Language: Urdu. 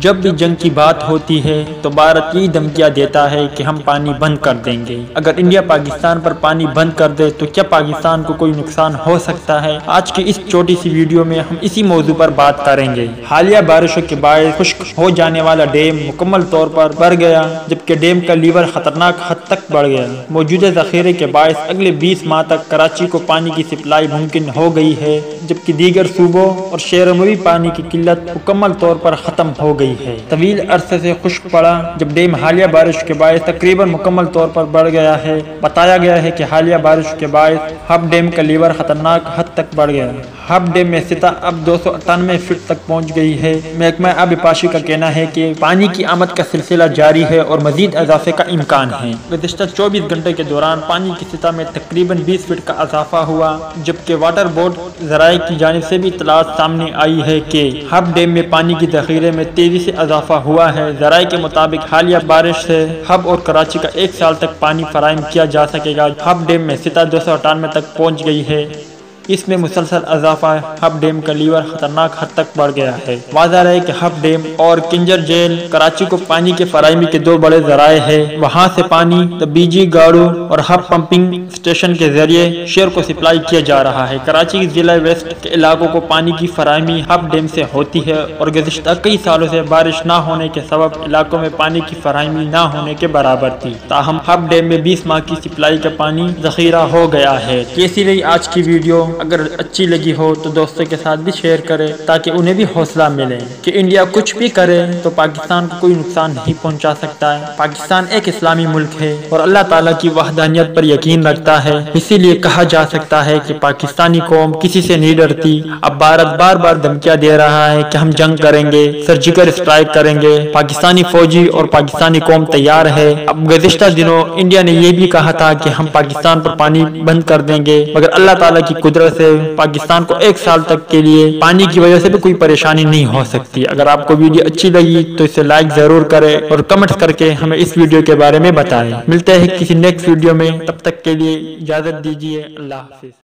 جب بھی جنگ کی بات ہوتی ہے تو بھارت یہ دھمکیاں دیتا ہے کہ ہم پانی بند کر دیں گے۔ اگر انڈیا پاکستان پر پانی بند کر دے تو کیا پاکستان کو کوئی نقصان ہو سکتا ہے؟ آج کی اس چھوٹی سی ویڈیو میں ہم اسی موضوع پر بات کریں گے۔ حالیہ بارشوں کے باعث خشک ہو جانے والا ڈیم مکمل طور پر بھر گیا، جبکہ ڈیم کا لیور خطرناک حد تک بڑھ گیا۔ موجودہ ذخیرے کے باعث اگلے 20 ماہ تک کراچی کو پانی کی سپلائی ممکن ہو گئی ہے، جبکہ دیگر صوبوں اور شہروں میں بھی پانی کی قلت مکمل طور پر ختم ہو گئی ہے۔ طویل عرصے سے خشک پڑا جب ڈیم حالیہ بارش کے باعث تقریباً مکمل طور پر بڑھ گیا ہے۔ بتایا گیا ہے کہ حالیہ بارش کے باعث ہب ڈیم کا لیور خطرناک حد تک بڑھ گیا۔ ہب ڈیم میں سطح اب 298 فٹ تک پہنچ گئی ہے۔ محکمہ آب پاشی کا کہنا ہے کہ پانی کی آمد کا سلسلہ جاری ہے اور مزید اضافے کا امکان ہے۔ گزشتہ 24 گھنٹے کے دوران پانی کی سطح میں تقریباً 20 فٹ کا اضافہ ہوا، جبکہ واٹر بورڈ ذرائع کی جانب سے بھی اطلاعات سامنے آئی ہے کہ ہب ڈیم میں پانی کی ذخیرے میں تیزی سے اضافہ ہوا ہے۔ ذرائع کے مطابق حالیہ بارش سے ہب اور کراچی کا 1 سال تک پانی فراہم کیا جا سکے گا۔ ہب ڈیم میں سطح 298 تک پہنچ گئی ہے۔ اس میں مسلسل اضافہ ہب ڈیم کا لیور خطرناک حد تک بڑھ گیا ہے۔ واضح رہے کہ ہب ڈیم اور کنجر جیل کراچی کو پانی کے فراہمی کے 2 بڑے ذرائع ہیں۔ وہاں سے پانی بی جی گاڑو اور ہب پمپنگ اسٹیشن کے ذریعے شہر کو سپلائی کیا جا رہا ہے۔ کراچی کے ضلع ویسٹ کے علاقوں کو پانی کی فراہمی ہب ڈیم سے ہوتی ہے اور گزشتہ کئی سالوں سے بارش نہ ہونے کے سبب علاقوں میں پانی کی فراہمی نہ ہونے کے برابر تھی، تاہم ہب ڈیم میں 20 ماہ کی سپلائی کا پانی ذخیرہ ہو گیا ہے۔ کیسی رہی آج کی ویڈیو؟ اگر اچھی لگی ہو تو دوستوں کے ساتھ بھی شیئر کریں تاکہ انہیں بھی حوصلہ ملے کہ انڈیا کچھ بھی کرے تو پاکستان کو کوئی نقصان نہیں پہنچا سکتا ہے۔ پاکستان ایک اسلامی ملک ہے اور اللہ تعالیٰ کی وحدانیت پر یقین رکھتا ہے، اسی لیے کہا جا سکتا ہے کہ پاکستانی قوم کسی سے نہیں ڈرتی۔ اب بھارت بار بار دھمکیاں دے رہا ہے کہ ہم جنگ کریں گے، سرجیکل اسٹرائک کریں گے۔ پاکستانی فوجی اور پاکستانی قوم تیار ہے۔ اب گزشتہ دنوں انڈیا نے یہ بھی کہا تھا کہ ہم پاکستان پر پانی بند کر دیں گے، مگر اللہ تعالیٰ کی قدرت سے پاکستان کو 1 سال تک کے لیے پانی کی وجہ سے بھی کوئی پریشانی نہیں ہو سکتی۔ اگر آپ کو ویڈیو اچھی لگی تو اسے لائک ضرور کریں اور کمنٹ کر کے ہمیں اس ویڈیو کے بارے میں بتائیں۔ ملتے ہیں کسی نیکسٹ ویڈیو میں، تب تک کے لیے اجازت دیجیے۔ اللہ حافظ۔